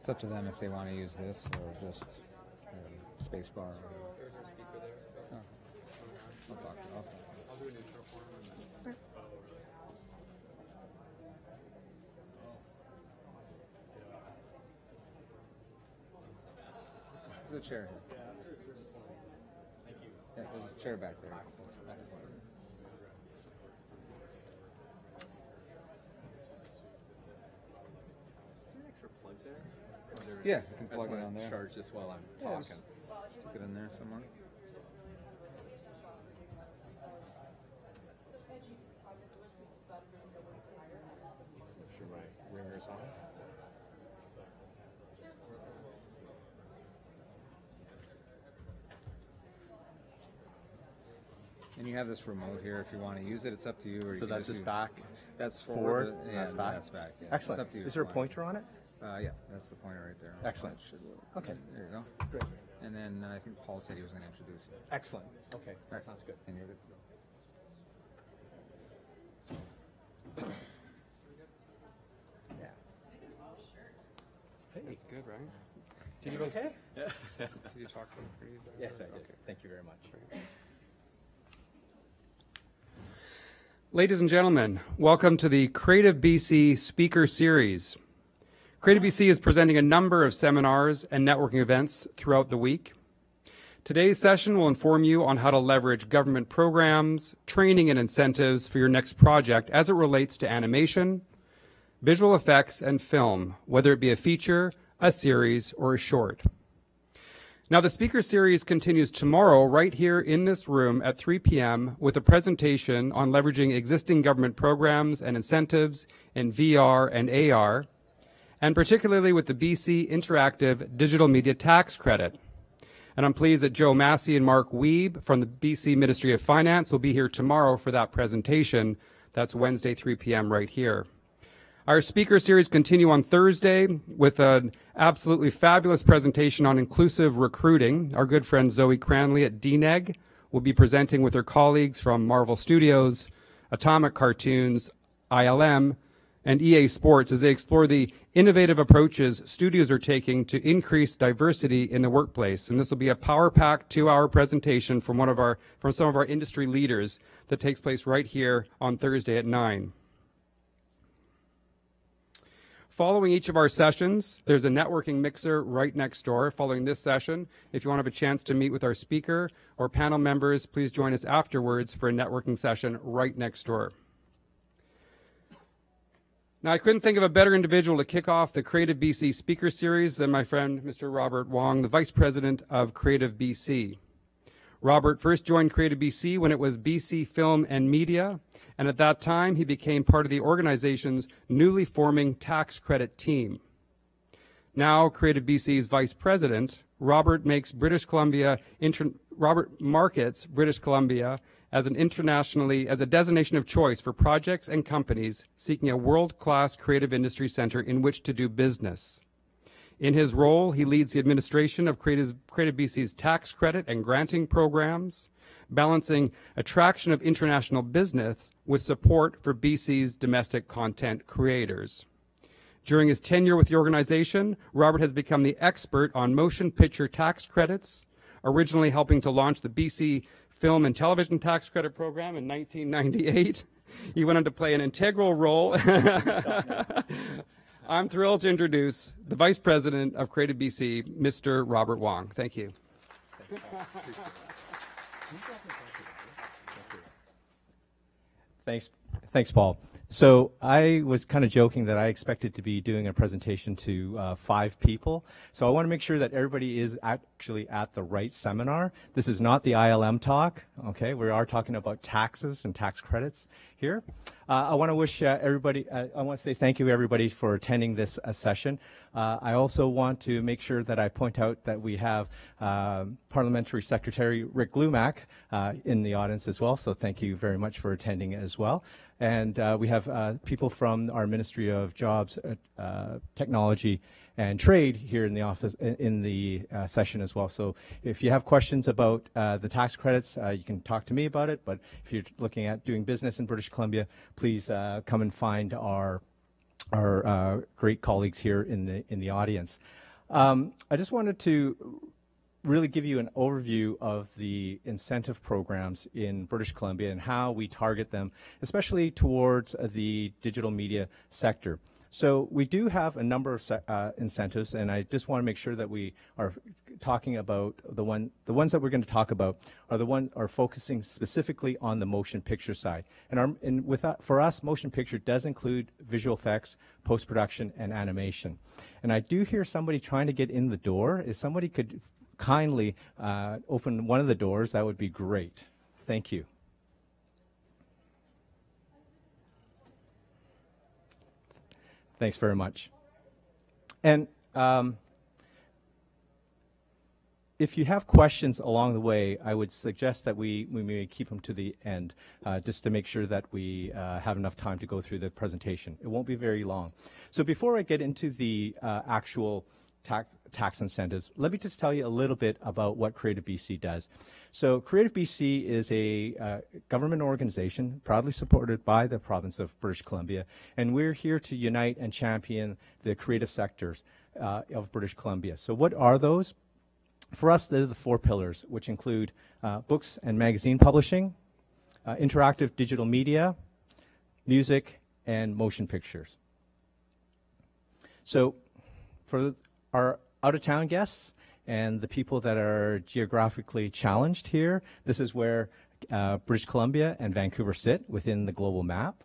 It's up to them if they want to use this or just space bar. There's our speaker there. So. I'll talk to you. I'll do an intro for him. There's a chair here. Yeah, there's a chair back there. Yeah, you can plug it on there. Charge this while I'm talking. Stick it in there somewhere. Sure, my ringer's on. And you have this remote here if you want to use it. It's up to you. Or So you that's just just back. That's forward. Yeah, That's back. That's back. Yeah. Excellent. It's up to you. Is there a pointer on it? Yeah, that's the pointer right there. Excellent. That should work. Okay. There you go. Great. And then I think Paul said he was going to introduce you. Excellent. Okay, that Right. sounds good. And you're good to go. Yeah. Hey, That's good, right? did you okay? Did you talk to him? Yes, I did. Okay. Thank you very much. Ladies and gentlemen, welcome to the Creative BC Speaker Series. Creative BC is presenting a number of seminars and networking events throughout the week. Today's session will inform you on how to leverage government programs, training, and incentives for your next project as it relates to animation, visual effects, and film, whether it be a feature, a series, or a short. Now, the speaker series continues tomorrow right here in this room at 3 p.m. with a presentation on leveraging existing government programs and incentives in VR and AR, and particularly with the BC Interactive Digital Media Tax Credit. And I'm pleased that Joe Massey and Mark Wiebe from the BC Ministry of Finance will be here tomorrow for that presentation. That's Wednesday, 3 p.m. right here. Our speaker series continue on Thursday with an absolutely fabulous presentation on inclusive recruiting. Our good friend Zoe Cranley at DNEG will be presenting with her colleagues from Marvel Studios, Atomic Cartoons, ILM, and EA Sports as they explore the innovative approaches studios are taking to increase diversity in the workplace. And this will be a power-packed 2-hour presentation from some of our industry leaders that takes place right here on Thursday at 9. Following each of our sessions, there's a networking mixer right next door. Following this session, if you want to have a chance to meet with our speaker or panel members, please join us afterwards for a networking session right next door. Now, I couldn't think of a better individual to kick off the Creative BC Speaker Series than my friend, Mr. Robert Wong, the Vice President of Creative BC. Robert first joined Creative BC when it was BC Film and Media, and at that time he became part of the organization's newly forming tax credit team. Now Creative BC's Vice President, Robert markets British Columbia as a destination of choice for projects and companies seeking a world-class creative industry center in which to do business. In his role, he leads the administration of Creative BC's tax credit and granting programs, balancing attraction of international business with support for BC's domestic content creators. During his tenure with the organization, Robert has become the expert on motion picture tax credits, originally helping to launch the BC Film and Television Tax Credit Program in 1998. He went on to play an integral role. I'm thrilled to introduce the Vice President of Creative BC, Mr. Robert Wong. Thank you. Thanks, Paul. So I was kind of joking that I expected to be doing a presentation to 5 people. So I want to make sure that everybody is actually at the right seminar. This is not the ILM talk, okay? We are talking about taxes and tax credits here. I want to wish everybody, I want to say thank you everybody for attending this session. I also want to make sure that I point out that we have Parliamentary Secretary Rick Glumac in the audience as well, so thank you very much for attending as well. And we have people from our Ministry of Jobs, Technology, and Trade here in the office in the session as well. So if you have questions about the tax credits, you can talk to me about it. But if you're looking at doing business in British Columbia, please come and find our great colleagues here in the audience. I just wanted to really give you an overview of the incentive programs in British Columbia and how we target them, especially towards the digital media sector. So we do have a number of incentives, and I just want to make sure that we are talking about the ones that we're going to talk about are focusing specifically on the motion picture side. For us, motion picture does include visual effects, post-production, and animation. And I do hear somebody trying to get in the door. If somebody could kindly open one of the doors, that would be great. Thank you. Thanks very much. And if you have questions along the way, I would suggest that we may keep them to the end, just to make sure that we have enough time to go through the presentation. It won't be very long. So before I get into the actual tax incentives, let me just tell you a little bit about what Creative BC does. So Creative BC is a government organization proudly supported by the province of British Columbia, and we're here to unite and champion the creative sectors of British Columbia. So what are those? For us, they're the 4 pillars, which include books and magazine publishing, interactive digital media, music, and motion pictures. So for our out-of-town guests and the people that are geographically challenged here, this is where British Columbia and Vancouver sit within the global map.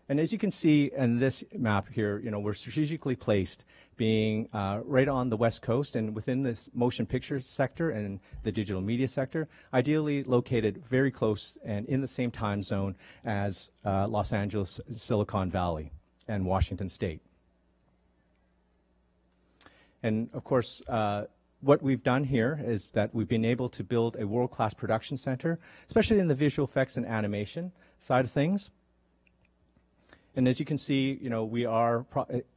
And as you can see in this map here, we're strategically placed, being right on the West Coast and within this motion picture sector and the digital media sector, ideally located very close and in the same time zone as Los Angeles, Silicon Valley, and Washington State. And of course, what we've done here is that we've been able to build a world-class production center, especially in the visual effects and animation side of things. And as you can see, we are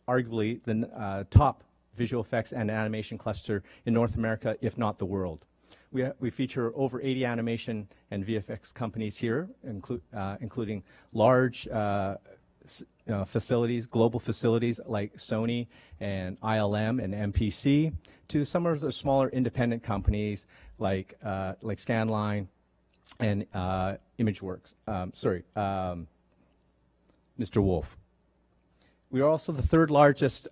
arguably the top visual effects and animation cluster in North America, if not the world. We feature over 80 animation and VFX companies here, including large facilities, global facilities like Sony and ILM and MPC, to some of the smaller independent companies like Scanline and ImageWorks. Mr. Wolf. We are also the 3rd largest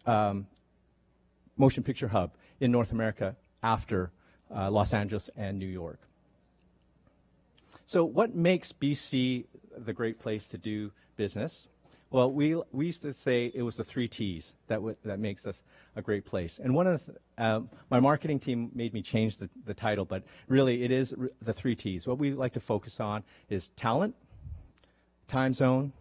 motion picture hub in North America after Los Angeles and New York. So what makes BC the great place to do business? Well, we used to say it was the 3 T's that makes us a great place. And one of my marketing team made me change the title, but really it is the 3 T's. What we like to focus on is talent, time zone,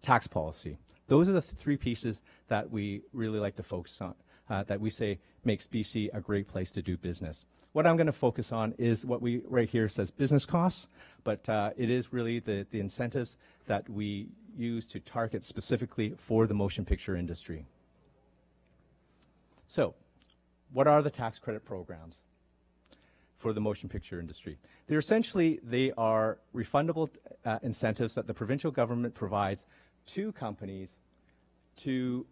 tax policy. Those are the 3 pieces that we really like to focus on, that we say makes BC a great place to do business. What I'm going to focus on is what we right here says business costs, but it is really the incentives that we use to target specifically for the motion picture industry. So, what are the tax credit programs for the motion picture industry? They are refundable incentives that the provincial government provides to companies to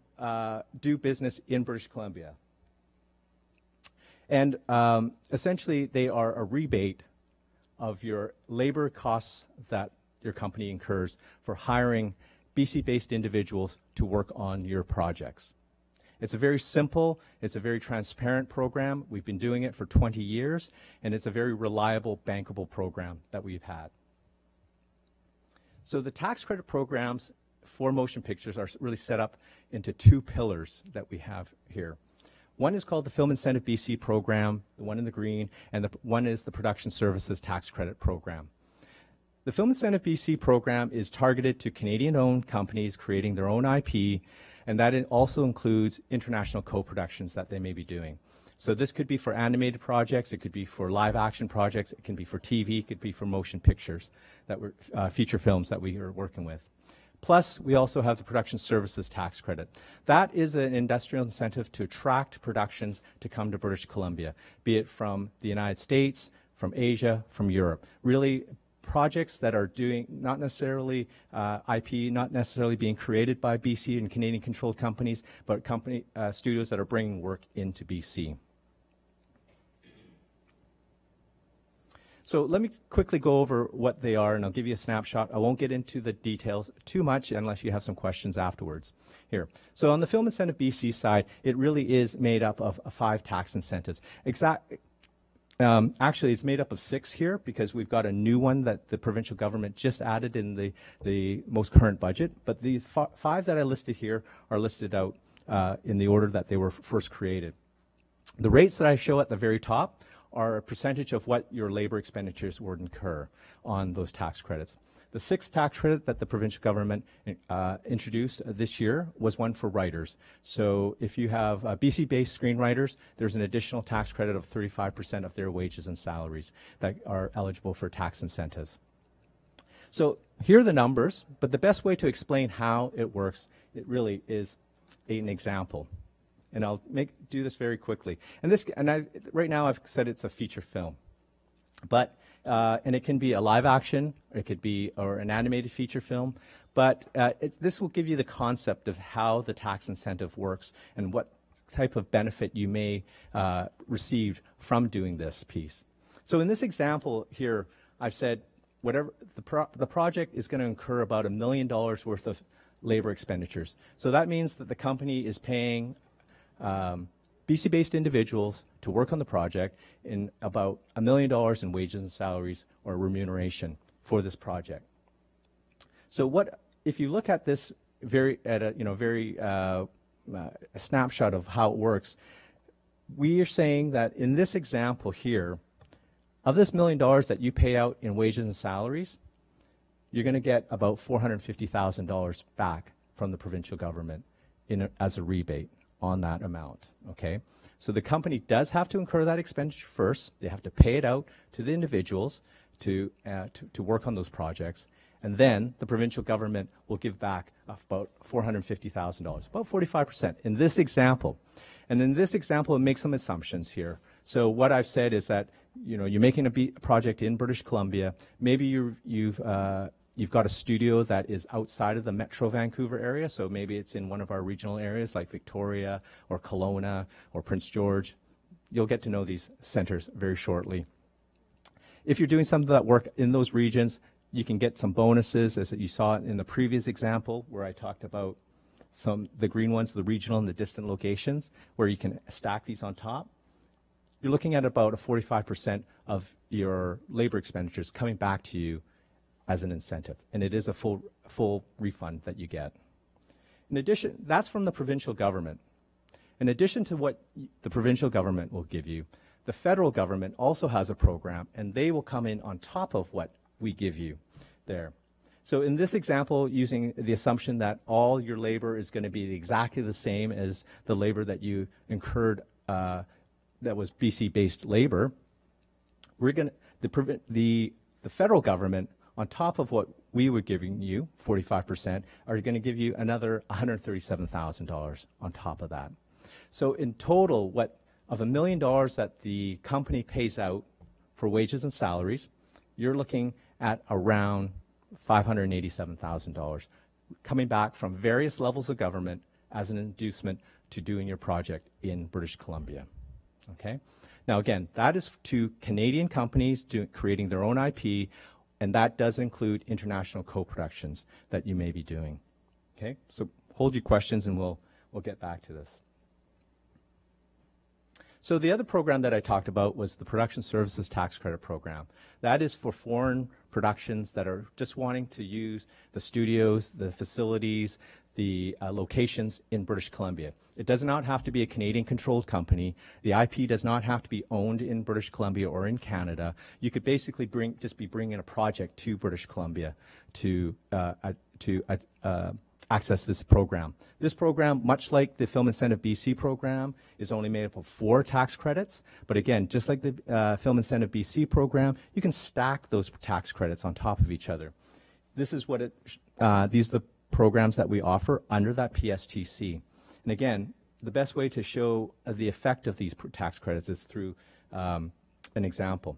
do business in British Columbia. And essentially, they are a rebate of your labor costs that your company incurs for hiring BC-based individuals to work on your projects. It's a very simple, it's a very transparent program. We've been doing it for 20 years, and it's a very reliable, bankable program that we've had. So the tax credit programs for motion pictures are really set up into 2 pillars that we have here. One is called the Film Incentive BC program, the one in the green, and one is the Production Services Tax Credit program. The Film Incentive BC program is targeted to Canadian-owned companies creating their own IP, and that also includes international co-productions that they may be doing. So this could be for animated projects, it could be for live action projects, it can be for TV, it could be for motion pictures, that we're, feature films that we are working with. Plus, we also have the production services tax credit. That is an industrial incentive to attract productions to come to British Columbia, be it from the United States, from Asia, from Europe. Really, projects that are doing not necessarily IP, not necessarily being created by BC and Canadian controlled companies, but studios that are bringing work into BC. So let me quickly go over what they are, and I'll give you a snapshot. I won't get into the details too much unless you have some questions afterwards. Here. So on the Film Incentive BC side, it really is made up of 5 tax incentives. Actually, it's made up of 6 here because we've got a new one that the provincial government just added in the most current budget. But the 5 that I listed here are listed out in the order that they were first created. The rates that I show at the very top are a percentage of what your labor expenditures would incur on those tax credits. The 6th tax credit that the provincial government introduced this year was one for writers. So if you have BC-based screenwriters, there's an additional tax credit of 35% of their wages and salaries that are eligible for tax incentives. So here are the numbers, but the best way to explain how it works, it really is an example. And I'll do this very quickly. Right now I've said it's a feature film, but and it can be a live action, it could be or an animated feature film. But this will give you the concept of how the tax incentive works and what type of benefit you may receive from doing this piece. So in this example here, I've said whatever the project is going to incur about $1 million worth of labor expenditures. So that means that the company is paying BC-based individuals to work on the project in about $1 million in wages and salaries or remuneration for this project. So if you look at this a snapshot of how it works, we are saying that in this example here, of this $1 million that you pay out in wages and salaries, you're going to get about $450,000 back from the provincial government as a rebate on that amount, okay? So the company does have to incur that expenditure first. They have to pay it out to the individuals to work on those projects, and then the provincial government will give back about $450,000, about 45% in this example. And in this example, it makes some assumptions here. So what I've said is that you're making a project in British Columbia. Maybe you've got a studio that is outside of the Metro Vancouver area, so maybe it's in one of our regional areas like Victoria or Kelowna or Prince George. You'll get to know these centers very shortly. If you're doing some of that work in those regions, you can get some bonuses, as you saw in the previous example where I talked about the green ones, the regional and the distant locations, where you can stack these on top. You're looking at about a 45% of your labor expenditures coming back to you as an incentive, and it is a full refund that you get. In addition, that's from the provincial government. In addition to what the provincial government will give you, the federal government also has a program, and they will come in on top of what we give you there. So in this example, using the assumption that all your labor is going to be exactly the same as the labor that you incurred that was BC-based labor, we're going to, the federal government, on top of what we were giving you, 45%, are going to give you another $137,000 on top of that. So in total, of $1 million that the company pays out for wages and salaries, you're looking at around $587,000 coming back from various levels of government as an inducement to doing your project in British Columbia. Okay? Now again, that is to Canadian companies creating their own IP, and that does include international co-productions that you may be doing. Okay? So hold your questions and we'll get back to this. So the other program that I talked about was the Production Services Tax Credit Program. That is for foreign productions that are just wanting to use the studios, the facilities, the locations in British Columbia. It does not have to be a Canadian-controlled company. The IP does not have to be owned in British Columbia or in Canada. You could basically just be bringing a project to British Columbia to access this program. This program, much like the Film Incentive BC program, is only made up of 4 tax credits. But again, just like the Film Incentive BC program, you can stack those tax credits on top of each other. This is what these are the programs that we offer under that PSTC. And again, the best way to show the effect of these tax credits is through an example.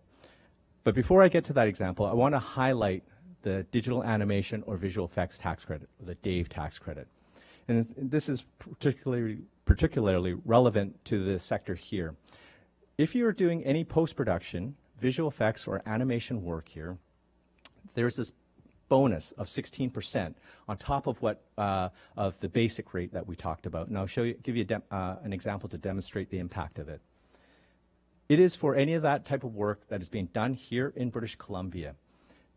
But before I get to that example, I want to highlight the digital animation or visual effects tax credit, or the DAVE tax credit. And this is particularly relevant to the sector here. If you're doing any post-production, visual effects or animation work here, there's this bonus of 16% on top of what of the basic rate that we talked about. And I'll give you an example to demonstrate the impact of it. It is for any of that type of work that is being done here in British Columbia.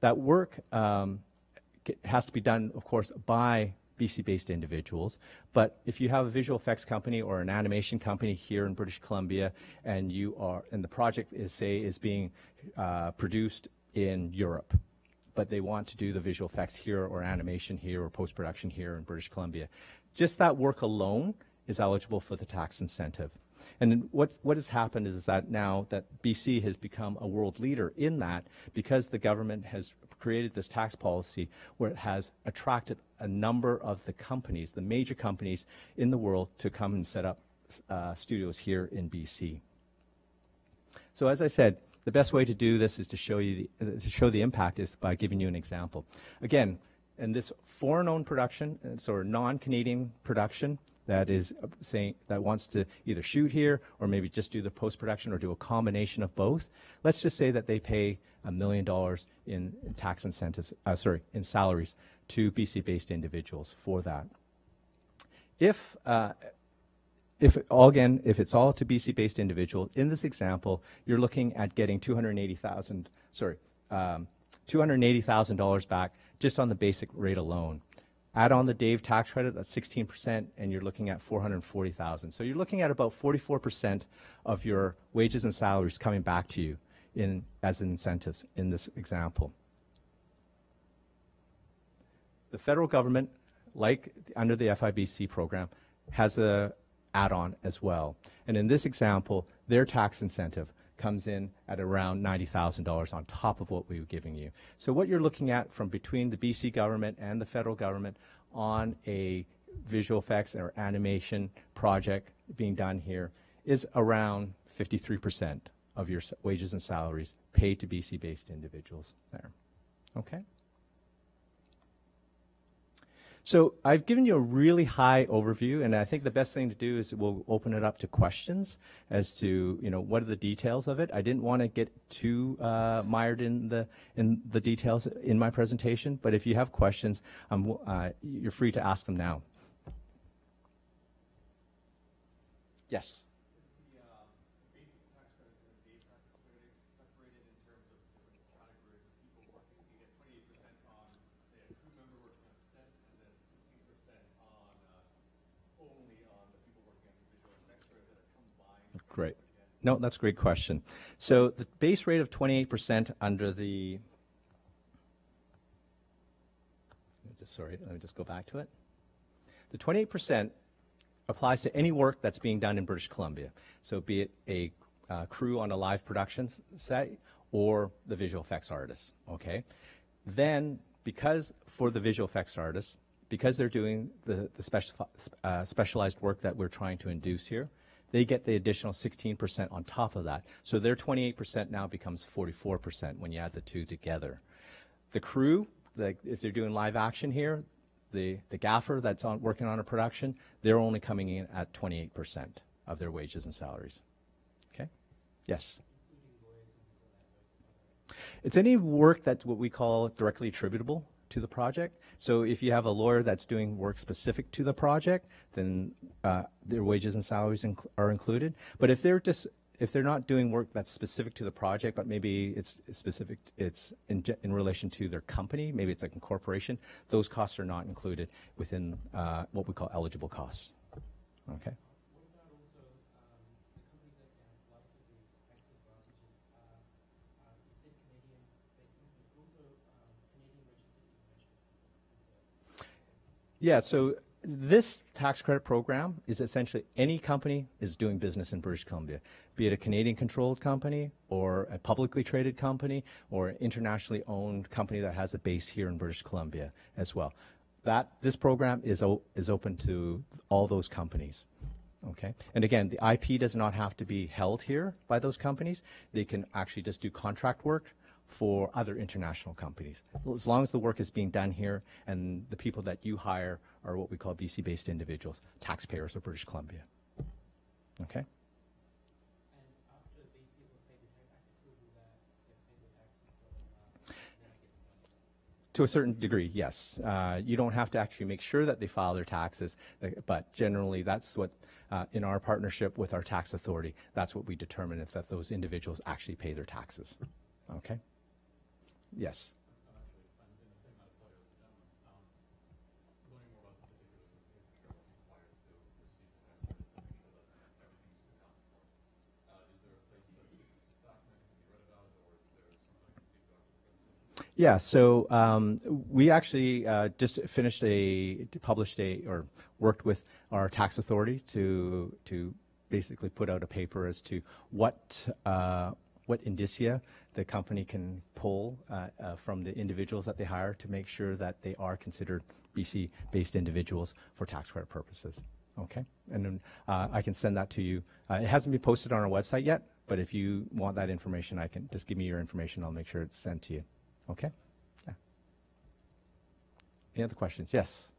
That work has to be done, of course, by BC-based individuals. But if you have a visual effects company or an animation company here in British Columbia, and the project is being produced in Europe, but they want to do the visual effects here or animation here or post-production here in British Columbia, just that work alone is eligible for the tax incentive. And what has happened is that now that BC has become a world leader in that, because the government has created this tax policy where it has attracted a number of the companies, the major companies in the world, to come and set up studios here in BC. So as I said, the best way to do this is to show you the impact is by giving you an example. Again, in this foreign-owned production, so non-Canadian production, that is saying that wants to either shoot here or maybe just do the post-production or do a combination of both. Let's just say that they pay $1 million in tax incentives, in salaries to BC-based individuals for that. If it's all to BC-based individual, in this example, you're looking at getting $280,000 back just on the basic rate alone. Add on the DAVE tax credit, that's 16%, and you're looking at $440,000. So you're looking at about 44% of your wages and salaries coming back to you as incentives in this example. The federal government, like under the FIBC program, has a add-on as well. And in this example, their tax incentive comes in at around $90,000 on top of what we were giving you. So what you're looking at from between the BC government and the federal government on a visual effects or animation project being done here is around 53% of your wages and salaries paid to BC-based individuals there. Okay? So I've given you a really high overview, and I think the best thing to do is we'll open it up to questions as to what are the details of it. I didn't want to get too mired in the details in my presentation, but if you have questions, you're free to ask them now. Yes. Great. No, that's a great question. So the base rate of 28% under the, let me just go back to it. The 28% applies to any work that's being done in British Columbia. So be it a crew on a live production set or the visual effects artists, okay? Then, because for the visual effects artists, because they're doing the specialized work that we're trying to induce here, they get the additional 16% on top of that. So their 28% now becomes 44% when you add the two together. The crew, if they're doing live action here, the gaffer that's working on a production, they're only coming in at 28% of their wages and salaries. Okay? Yes? It's any work that's what we call directly attributable to the project. So if you have a lawyer that's doing work specific to the project, then their wages and salaries are included. But if they're not doing work that's specific to the project, but maybe it's in relation to their company, maybe it's like a corporation, those costs are not included within what we call eligible costs. Okay. Yeah, so this tax credit program is essentially any company is doing business in British Columbia, be it a Canadian-controlled company or a publicly traded company or an internationally owned company that has a base here in British Columbia as well. This program is open to all those companies. Okay, and again, the IP does not have to be held here by those companies. They can actually just do contract work for other international companies. As long as the work is being done here and the people that you hire are what we call BC-based individuals, taxpayers of British Columbia. Okay? To a certain degree, yes. You don't have to actually make sure that they file their taxes, but generally that's what, in our partnership with our tax authority, that's what we determine if that those individuals actually pay their taxes. Okay? Yes. Yeah, so we actually just published or worked with our tax authority to basically put out a paper as to what indicia the company can pull from the individuals that they hire to make sure that they are considered BC-based individuals for tax credit purposes. Okay, and then I can send that to you. It hasn't been posted on our website yet, but if you want that information, I can just give me your information. I'll make sure it's sent to you. Okay? Yeah. Any other questions? Yes.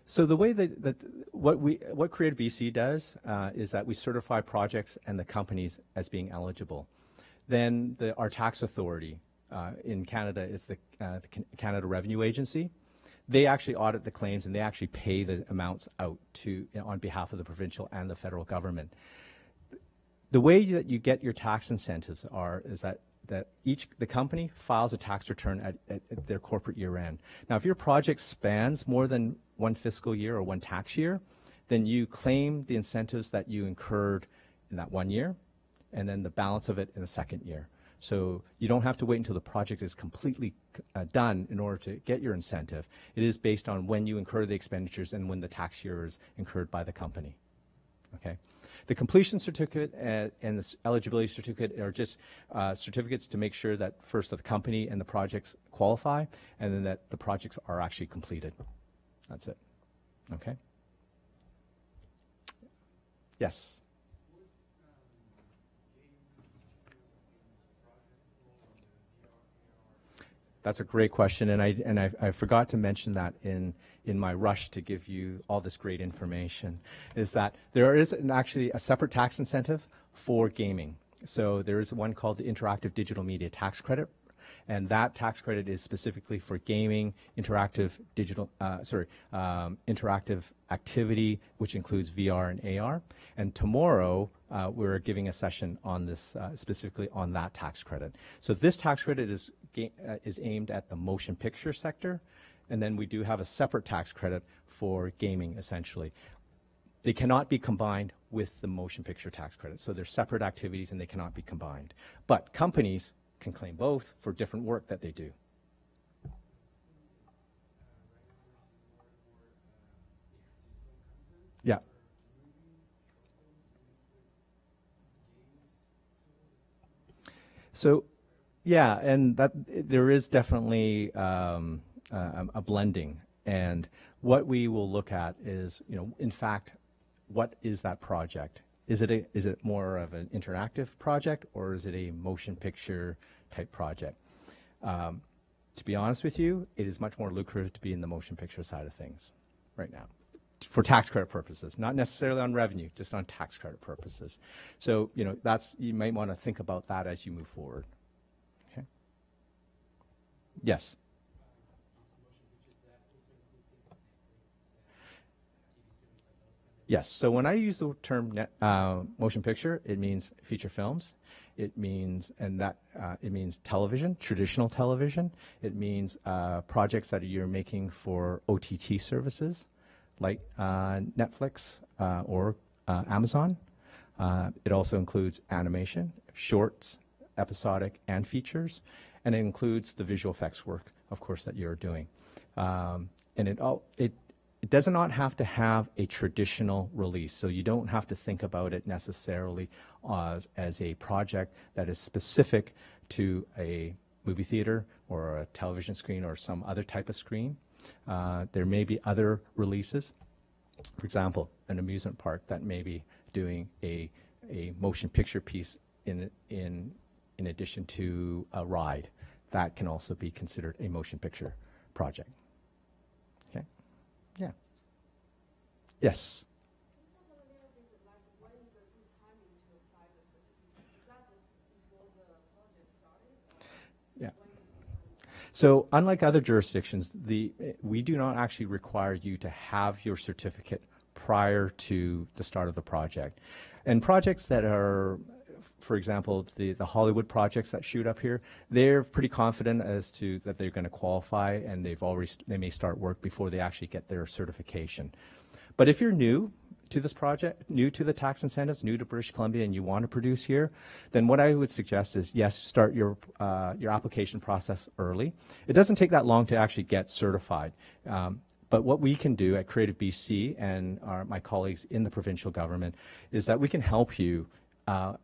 So the way that what Creative BC does is that we certify projects and the companies as being eligible. Then our tax authority in Canada is the Canada Revenue Agency. They actually audit the claims and they actually pay the amounts out on behalf of the provincial and the federal government. The way that you get your tax incentives is that the company files a tax return at their corporate year end. Now, if your project spans more than one fiscal year or one tax year, then you claim the incentives that you incurred in that 1 year, and then the balance of it in the second year. So you don't have to wait until the project is completely done in order to get your incentive. It is based on when you incur the expenditures and when the tax year is incurred by the company. Okay. The completion certificate and the eligibility certificate are just certificates to make sure that first the company and the projects qualify, and then that the projects are actually completed. That's it. Okay. Yes. That's a great question, and I forgot to mention that in my rush to give you all this great information, is that there is actually a separate tax incentive for gaming. So there is one called the Interactive Digital Media Tax Credit, and that tax credit is specifically for gaming, interactive activity, which includes VR and AR. And tomorrow, we're giving a session on this, specifically on that tax credit. So this tax credit is aimed at the motion picture sector, and then we do have a separate tax credit for gaming, essentially. They cannot be combined with the motion picture tax credit. So they're separate activities and they cannot be combined. But companies can claim both for different work that they do. Yeah. So, yeah, and that there is definitely a blending. And what we will look at is, in fact, what is that project? Is it more of an interactive project, or is it a motion picture type project? To be honest with you, it is much more lucrative to be in the motion picture side of things right now, for tax credit purposes, not necessarily on revenue, just on tax credit purposes. So, you might want to think about that as you move forward. Okay. Yes. Yes. So when I use the term motion picture, it means feature films. It means it means television, traditional television. It means projects that you're making for OTT services, like Netflix or Amazon. It also includes animation, shorts, episodic, and features, and it includes the visual effects work, of course, that you're doing. And it does not have to have a traditional release, so you don't have to think about it necessarily as a project that is specific to a movie theater or a television screen or some other type of screen. There may be other releases. For example, an amusement park that may be doing a motion picture piece in addition to a ride. That can also be considered a motion picture project. Okay? Yeah. Yes? Yeah. So unlike other jurisdictions, we do not actually require you to have your certificate prior to the start of the project. And projects that are, for example, the Hollywood projects that shoot up here, they're pretty confident as to that they're going to qualify, and they may start work before they actually get their certification. But if you're new to this project, new to the tax incentives, new to British Columbia, and you want to produce here, then what I would suggest is, yes, start your application process early. It doesn't take that long to actually get certified. But what we can do at Creative BC and my colleagues in the provincial government is that we can help you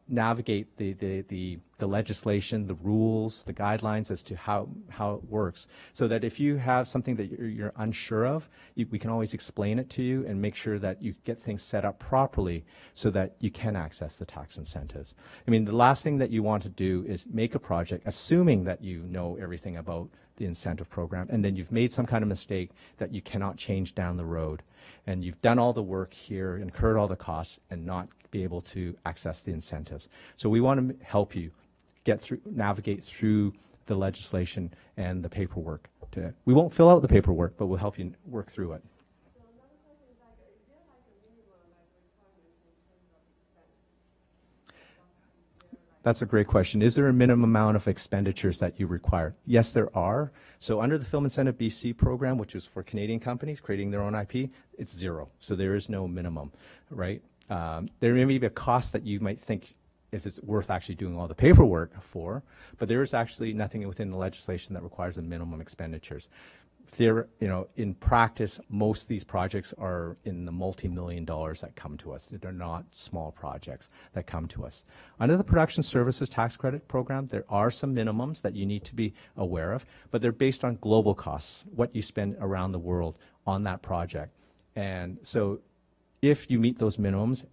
navigate the legislation, the rules, the guidelines as to how it works, so that if you have something that you're unsure of, we can always explain it to you and make sure that you get things set up properly so that you can access the tax incentives. I mean, the last thing that you want to do is make a project assuming that you know everything about the incentive program, and then you've made some kind of mistake that you cannot change down the road. And you've done all the work here, incurred all the costs, and not be able to access the incentives. So we want to help you navigate through the legislation and the paperwork. We won't fill out the paperwork, but we'll help you work through it. So another question is is there a minimum requirement in terms of expense? That's a great question. Is there a minimum amount of expenditures that you require? Yes, there are. So under the Film Incentive BC program, which is for Canadian companies creating their own IP, it's zero. So there is no minimum, right? There may be a cost that you might think if it's worth actually doing all the paperwork for, but there is actually nothing within the legislation that requires a minimum expenditures. In practice, most of these projects are in the multi-million dollars that come to us. They're not small projects that come to us. Under the Production Services Tax Credit Program, there are some minimums that you need to be aware of, but they're based on global costs, what you spend around the world on that project. And so if you meet those minimums,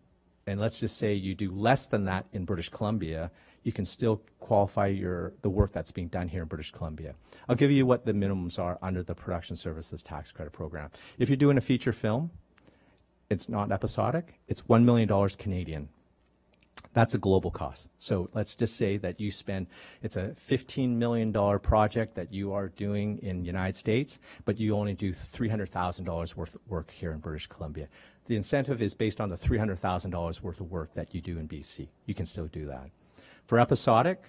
and let's just say you do less than that in British Columbia, you can still qualify the work that's being done here in British Columbia. I'll give you what the minimums are under the Production Services Tax Credit Program. If you're doing a feature film, it's not episodic, it's $1 million Canadian. That's a global cost. So let's just say that it's a $15 million project that you are doing in the United States, but you only do $300,000 worth of work here in British Columbia. The incentive is based on the $300,000 worth of work that you do in BC. You can still do that. For episodic,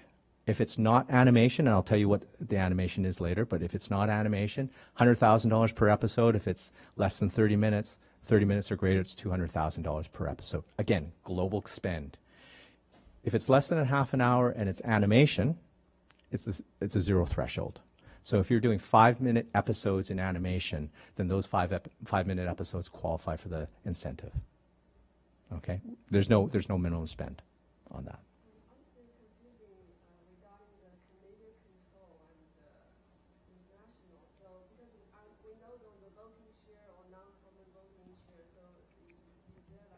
if it's not animation, and I'll tell you what the animation is later, but if it's not animation, $100,000 per episode. If it's less than 30 minutes or greater, it's $200,000 per episode. Again, global spend. If it's less than a half an hour and it's animation, it's a zero threshold. So if you're doing 5-minute episodes in animation, then those 5-minute episodes qualify for the incentive. Okay? There's no minimum spend on that. I'm still confusing regarding the Canadian control and the international. So because we know those are voting share or non-common voting share. So is there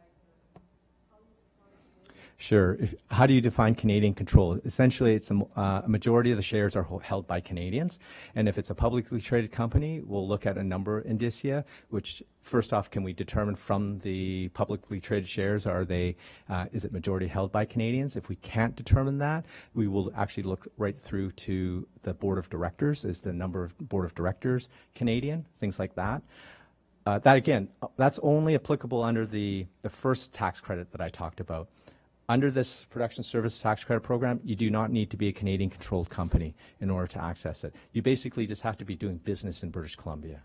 how do you define Canadian? Sure. How do you define Canadian control? Essentially, it's a majority of the shares are held by Canadians. And if it's a publicly traded company, we'll look at a number of indicia, which first off, can we determine from the publicly traded shares, is it majority held by Canadians? If we can't determine that, we will actually look right through to the board of directors. Is the number of board of directors Canadian? Things like that. That's only applicable under the first tax credit that I talked about. Under this Production Service Tax Credit Program, you do not need to be a Canadian-controlled company in order to access it. You basically just have to be doing business in British Columbia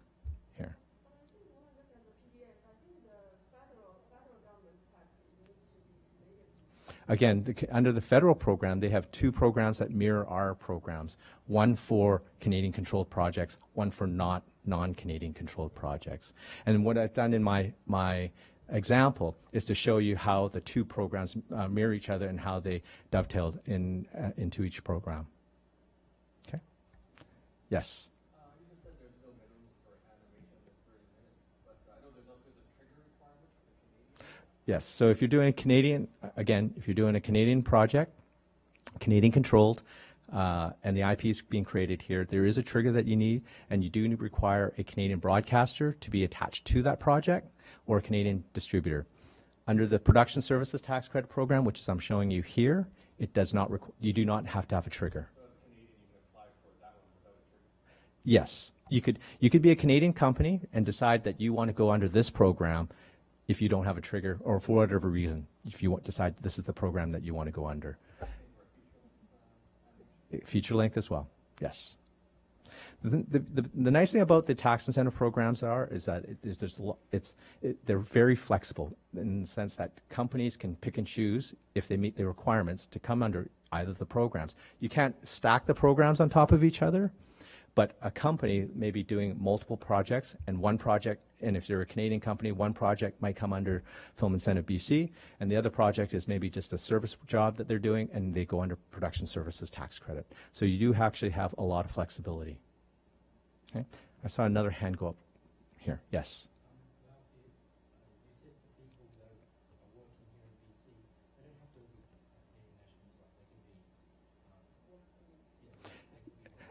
here. But I think when I look at the PDF, I think the federal government tax is need to be Canadian Again, under the federal program, they have two programs that mirror our programs, one for Canadian-controlled projects, one for non-Canadian controlled projects. And what I've done in my example is to show you how the two programs mirror each other and how they dovetailed into each program. Okay? Yes? You just said there's no minimums for animation of 30 minutes, but I know there's a trigger requirement for the Canadian. Yes. So if you're doing a Canadian, again, if you're doing a Canadian project, Canadian controlled, and the IP is being created here, there is a trigger that you need, and you do require a Canadian broadcaster to be attached to that project or a Canadian distributor. Under the Production Services Tax Credit Program, which is I'm showing you here, it does not you do not have to have a trigger. So as a Canadian, you can apply for that one without a trigger? Yes. You could be a Canadian company and decide that you want to go under this program if you don't have a trigger, or for whatever reason, if you decide this is the program that you want to go under. Feature length as well, yes. The nice thing about the tax incentive programs is that they're very flexible in the sense that companies can pick and choose if they meet the requirements to come under either of the programs. You can't stack the programs on top of each other, but a company may be doing multiple projects, and one project, and if you're a Canadian company, one project might come under Film Incentive BC, and the other project is maybe just a service job that they're doing, and they go under Production Services Tax Credit. So you do actually have a lot of flexibility. Okay, I saw another hand go up here. Yes.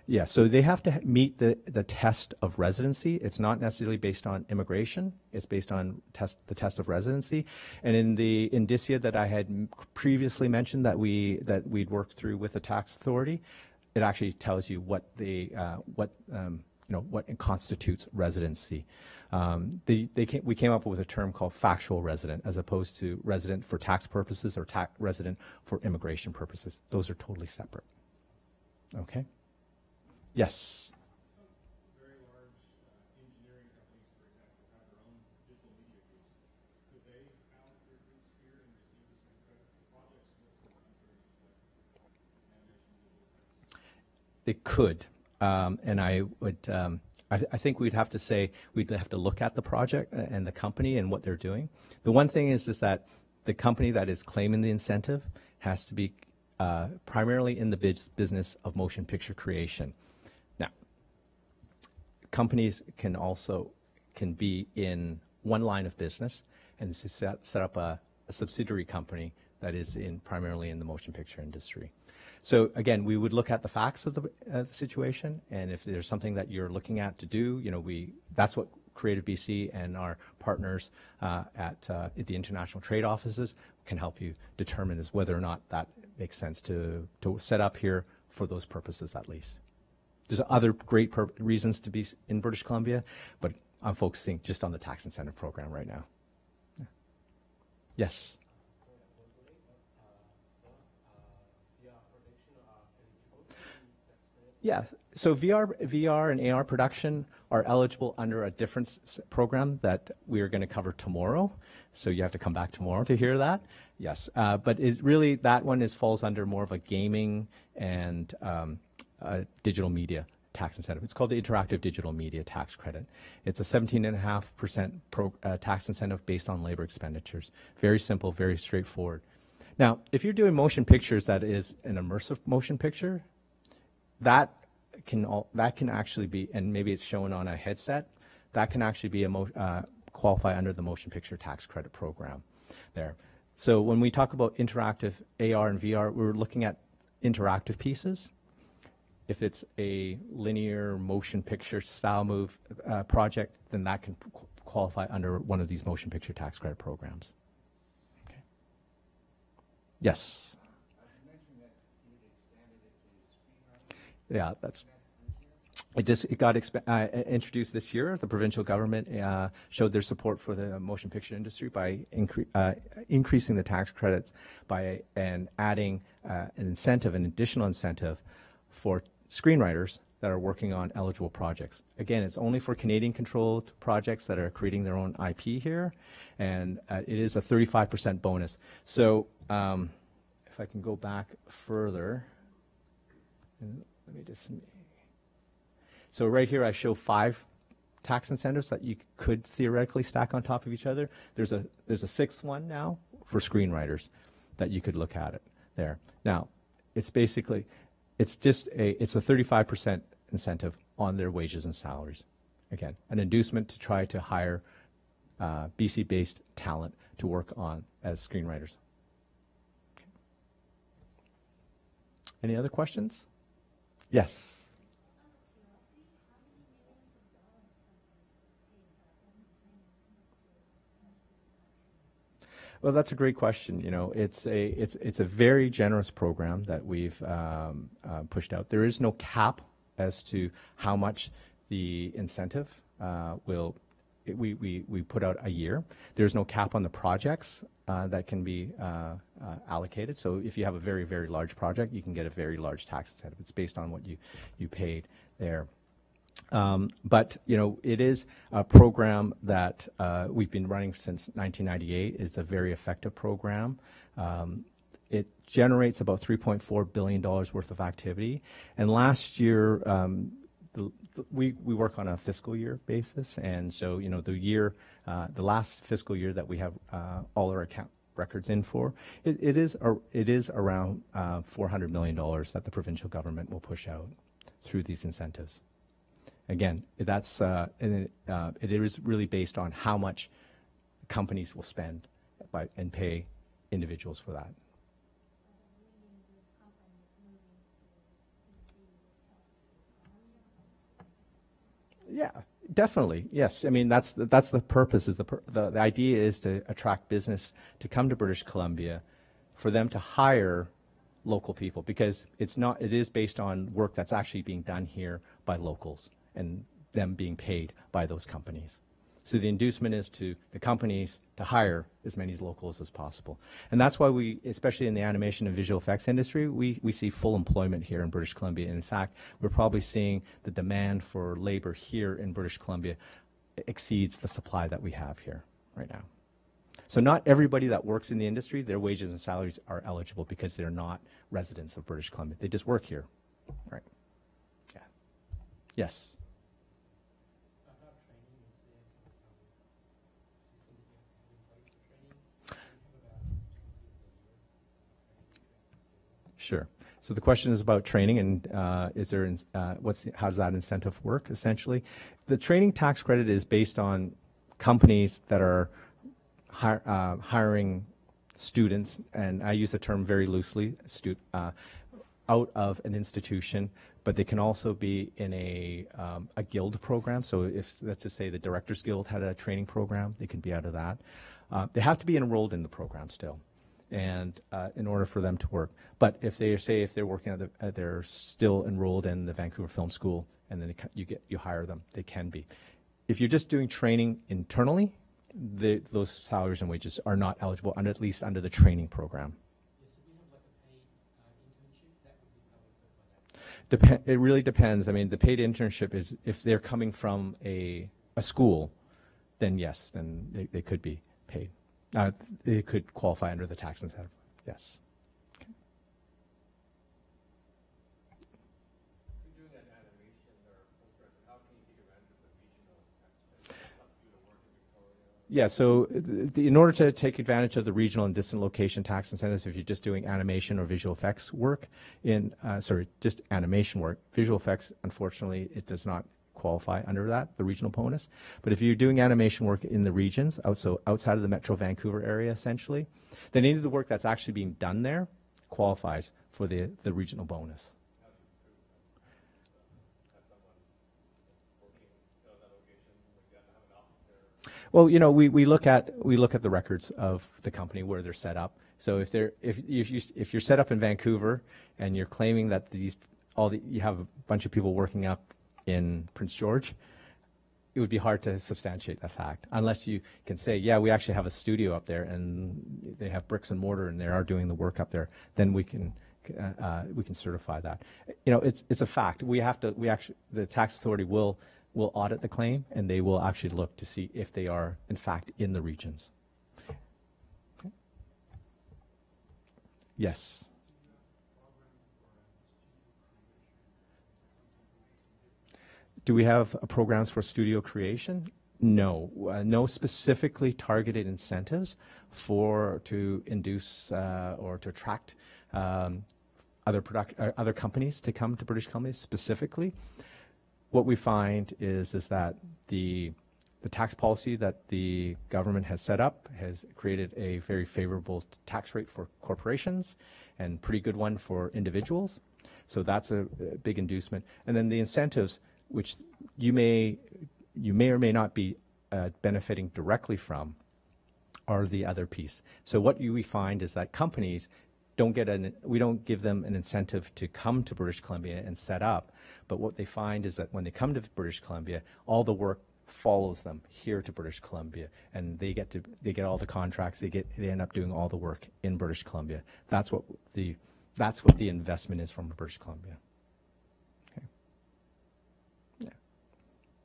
Yeah, so they have to meet the test of residency. It's not necessarily based on immigration. It's based on the test of residency. And in the indicia that I had previously mentioned that we'd worked through with the tax authority, it actually tells you what constitutes residency. We came up with a term called factual resident as opposed to resident for tax purposes or resident for immigration purposes. Those are totally separate. Okay? Yes. Some very large engineering companies, for example, have their own digital media groups. Could they house their groups here and receive the same credits for projects that animation digital types? They could, and I would. I think we'd have to say we'd have to look at the project and the company and what they're doing. The one thing is that the company that is claiming the incentive has to be primarily in the business of motion picture creation. Now, companies can be in one line of business and set up a subsidiary company that is primarily in the motion picture industry. So again, we would look at the facts of the situation, and if there's something that you're looking at to do, that's what Creative BC and our partners at the international trade offices can help you determine is whether or not that makes sense to set up here for those purposes at least. There's other great reasons to be in British Columbia, but I'm focusing just on the tax incentive program right now. Yeah. Yes? Yeah, so VR and AR production are eligible under a different program that we are going to cover tomorrow. So you have to come back tomorrow to hear that. Yes, but really that one falls under more of a gaming and digital media tax incentive. It's called the Interactive Digital Media Tax Credit. It's a 17.5% tax incentive based on labor expenditures. Very simple, very straightforward. Now, if you're doing motion pictures that is an immersive motion picture, that can actually be, and maybe it's shown on a headset, that can actually be qualify under the motion picture tax credit program there. So when we talk about interactive AR and VR, we're looking at interactive pieces. If it's a linear motion picture style project, then that can qualify under one of these motion picture tax credit programs. Okay. Yes. Yeah, it got introduced this year. The provincial government showed their support for the motion picture industry by increasing the tax credits and adding an additional incentive for screenwriters that are working on eligible projects. Again, it's only for Canadian-controlled projects that are creating their own IP here, and it is a 35% bonus. So if I can go back further, and let me just. So right here, I show 5 tax incentives that you could theoretically stack on top of each other. There's a 6th one now for screenwriters that you could look at it there. Now, it's basically, it's a 35% incentive on their wages and salaries. Again, an inducement to try to hire BC-based talent to work on as screenwriters. Okay. Any other questions? Yes. Well, that's a great question. You know, it's a very generous program that we've pushed out. There is no cap as to how much the incentive will. We put out a year. There's no cap on the projects that can be allocated. So if you have a very, very large project, you can get a very large tax incentive. It's based on what you paid there. But, you know, it is a program that we've been running since 1998. It's a very effective program. It generates about $3.4 billion worth of activity. And last year, we work on a fiscal year basis. And so, you know, the last fiscal year that we have all our account records in for, it is around $400 million that the provincial government will push out through these incentives. Again, that's it is really based on how much companies will spend and pay individuals for that. Yeah, definitely. Yes, I mean that's the purpose. The idea is to attract business to come to British Columbia, for them to hire local people, because it is based on work that's actually being done here by locals and them being paid by those companies. So the inducement is to the companies to hire as many locals as possible. And that's why we, especially in the animation and visual effects industry, we see full employment here in British Columbia. And in fact, we're probably seeing the demand for labor here in British Columbia exceeds the supply that we have here right now. So not everybody that works in the industry, their wages and salaries are eligible because they're not residents of British Columbia. They just work here, right? Yeah. Yes. Sure. So the question is about training, and how does that incentive work? Essentially, the training tax credit is based on companies that are hiring students, and I use the term very loosely, out of an institution, but they can also be in a guild program. So if, let's just say, the Directors Guild had a training program, they can be out of that. They have to be enrolled in the program still, and in order for them to work. But if they're working they're still enrolled in the Vancouver Film School, and then you hire them, they can be. If you're just doing training internally, those salaries and wages are not eligible, at least under the training program. It really depends. I mean, the paid internship is, if they're coming from a school, then yes, then they could be paid. They could qualify under the tax incentive, yes. Okay. Yeah, so in order to take advantage of the regional and distant location tax incentives, if you're just doing animation or visual effects work, just animation work, visual effects, unfortunately, it does not qualify under that, the regional bonus. But if you're doing animation work in the regions, so outside of the Metro Vancouver area, essentially, then any of the work that's actually being done there qualifies for the regional bonus. Well, you know, we look at the records of the company where they're set up. So if you're set up in Vancouver and you're claiming that you have a bunch of people working up in Prince George, it would be hard to substantiate that fact, unless you can say, yeah, we actually have a studio up there and they have bricks and mortar and they are doing the work up there. Then we can certify that. You know, it's a fact. The tax authority will audit the claim, and they will actually look to see if they are in fact in the regions. Okay. Yes. Do we have programs for studio creation? No, no specifically targeted incentives to induce or to attract other companies to come to British Columbia specifically. What we find is that the tax policy that the government has set up has created a very favorable tax rate for corporations and pretty good one for individuals. So that's a big inducement. And then the incentives, which you may or may not be benefiting directly from, are the other piece. So what we find is that companies we don't give them an incentive to come to British Columbia and set up, but what they find is that when they come to British Columbia, all the work follows them here to British Columbia, and they get all the contracts. They end up doing all the work in British Columbia. That's what the investment is from British Columbia. Okay. Yeah.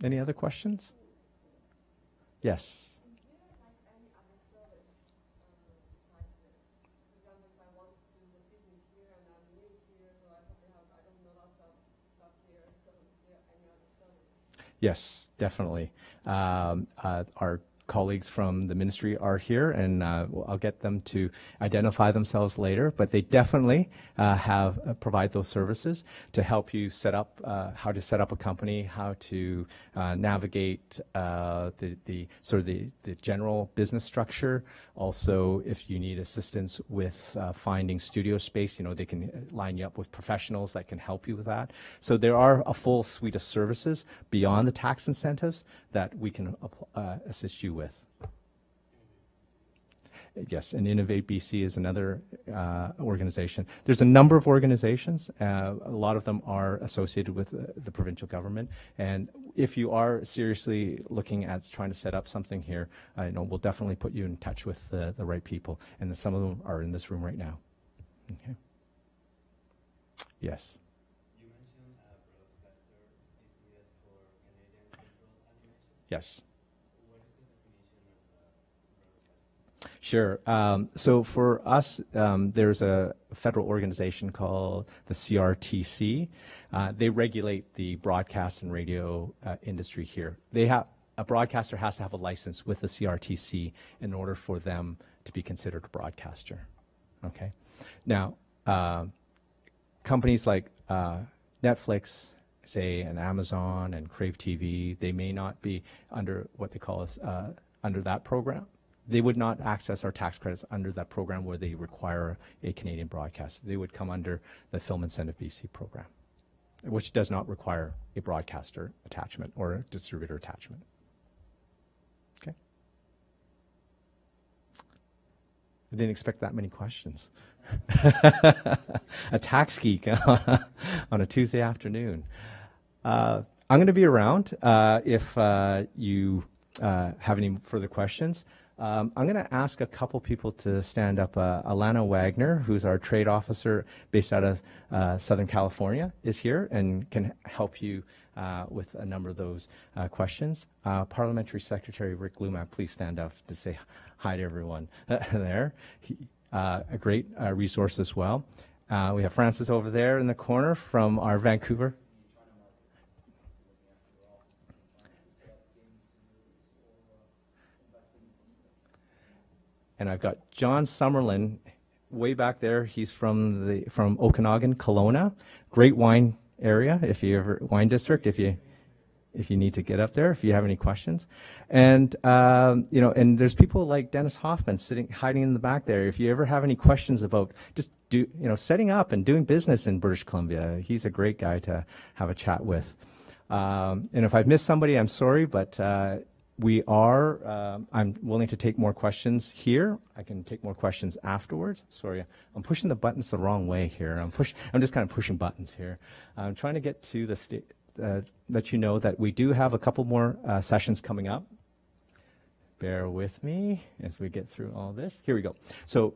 Any other questions? Yes. Yes, definitely. Our colleagues from the ministry are here, and I'll get them to identify themselves later, but they definitely provide those services to help you set up, how to set up a company, how to navigate the general business structure. Also, if you need assistance with finding studio space, they can line you up with professionals that can help you with that. So there are a full suite of services beyond the tax incentives that we can assist you with. Yes, and Innovate BC is another organization. There's a number of organizations. A lot of them are associated with the provincial government. And if you are seriously looking at trying to set up something here, we'll definitely put you in touch with the right people. And some of them are in this room right now. Okay. Yes. You mentioned broadcaster is needed for Canadian control animation. Yes. What is the definition of broadcaster? Sure. So for us, there's a federal organization called the CRTC. They regulate the broadcast and radio industry here. A broadcaster has to have a license with the CRTC in order for them to be considered a broadcaster. Okay. Now, companies like Netflix, say, and Amazon and Crave TV, they may not be under what they call under that program. They would not access our tax credits under that program where they require a Canadian broadcaster. They would come under the Film Incentive BC program, which does not require a broadcaster attachment or a distributor attachment. Okay. I didn't expect that many questions. A tax geek on a Tuesday afternoon. I'm going to be around if you have any further questions. I'm going to ask a couple people to stand up. Alana Wagner, who's our trade officer based out of Southern California, is here and can help you with a number of those questions. Parliamentary Secretary Rick Lumac, please stand up to say hi to everyone there. A great resource as well. We have Francis over there in the corner from our Vancouver. And I've got John Summerlin way back there. He's from Okanagan, Kelowna. Great wine area, wine district, if you need to get up there, if you have any questions. And and there's people like Dennis Hoffman hiding in the back there. If you ever have any questions about just setting up and doing business in British Columbia, he's a great guy to have a chat with. And if I've missed somebody, I'm sorry, but I'm willing to take more questions here. I can take more questions afterwards. Sorry, I'm pushing the buttons the wrong way here. I'm just kind of pushing buttons here. I'm trying to get to let you know that we do have a couple more sessions coming up. Bear with me as we get through all this. Here we go. So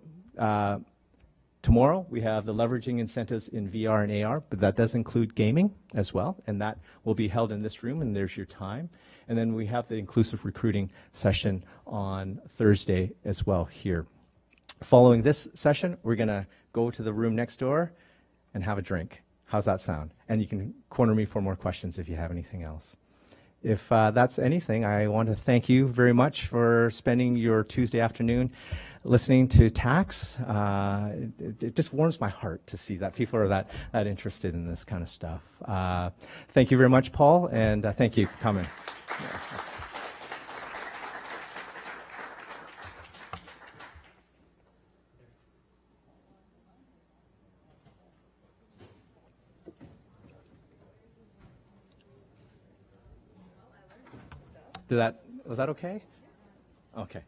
tomorrow we have the leveraging incentives in VR and AR, but that does include gaming as well, and that will be held in this room, and there's your time. And then we have the inclusive recruiting session on Thursday as well here. Following this session, we're going to go to the room next door and have a drink. How's that sound? And you can corner me for more questions if you have anything else. If that's anything, I want to thank you very much for spending your Tuesday afternoon listening to tax. It just warms my heart to see that people are that interested in this kind of stuff. Thank you very much, Paul, and thank you for coming. Was that okay? Okay.